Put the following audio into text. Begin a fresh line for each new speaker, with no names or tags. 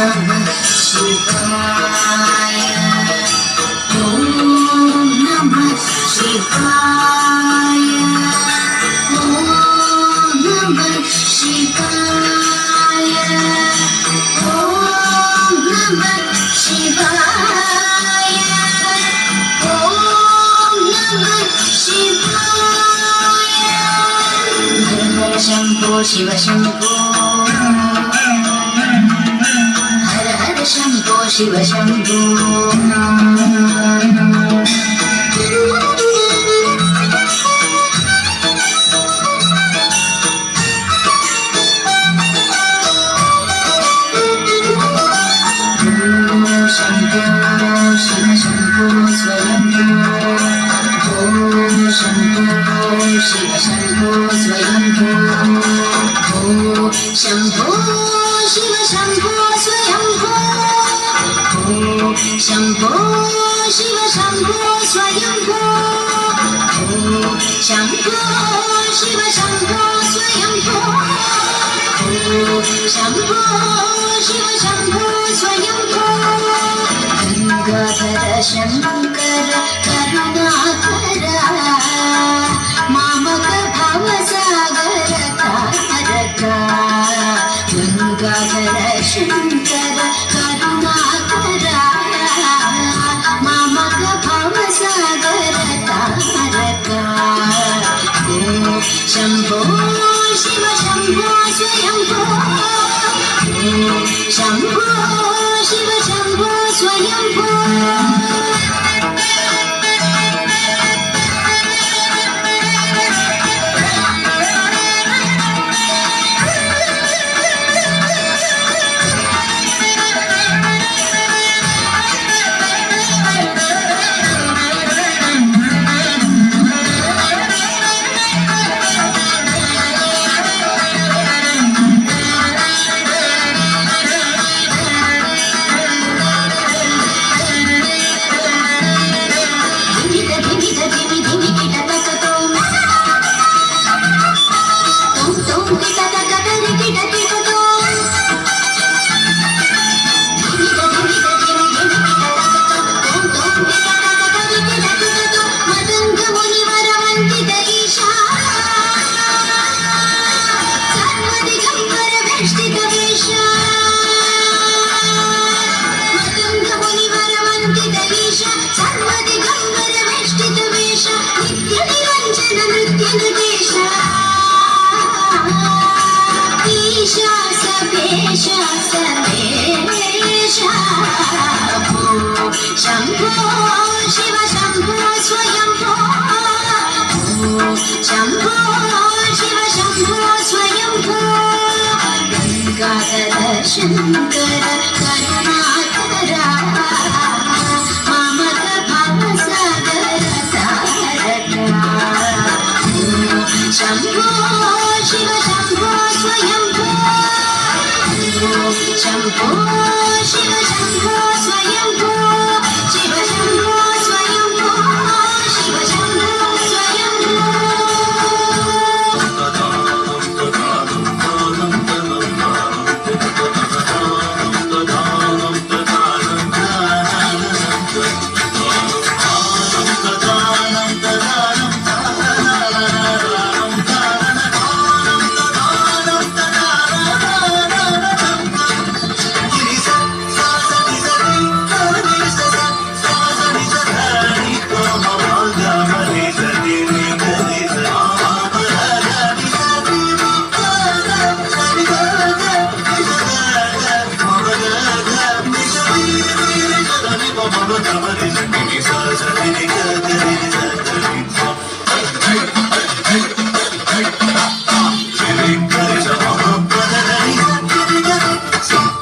नमः शिवाय ॐ नमः शिवाय ॐ नमः शिवाय ॐ नमः शिवाय ॐ नमः शिवाय हर शम्भो शिव शम्भो हर हर शम्भो शिव शम्भो शम्भो शिव शम्भो स्वयम्भो ॐ शम्भो शिव शम्भो स्वयम्भो ॐ शम्भो शिव शम्भो स्वयम्भो ॐ शम्भो शिव शम्भो स्वयम्भो ॐ शम्भो शिव शम्भो स्वयम्भो ॐ शम्भो शिव शम्भो स्वयम्भो गंगाधर शंकर करुणाकर मामक भवसागर तारक गंगाधर शंकर करुणाकर मामक भवसागर तारक ॐ शम्भो शिव शम्भो स्वयम्भो ॐ शम्भो शिव शम्भो स्वयम्भो शम्भो शिव शम्भो स्वयम्भो शम्भो शिव शम्भो स्वयम्भो गंगाधर शंकर करुणाकर मामक भवसागर तारक शम्भो शिव शम्भो स्वयम्भो शम्भो शिव शम्भो स्वयम्भो शिव शम्भो स्वयम्भो शिव शम्भो स्वयम्भो
Hey,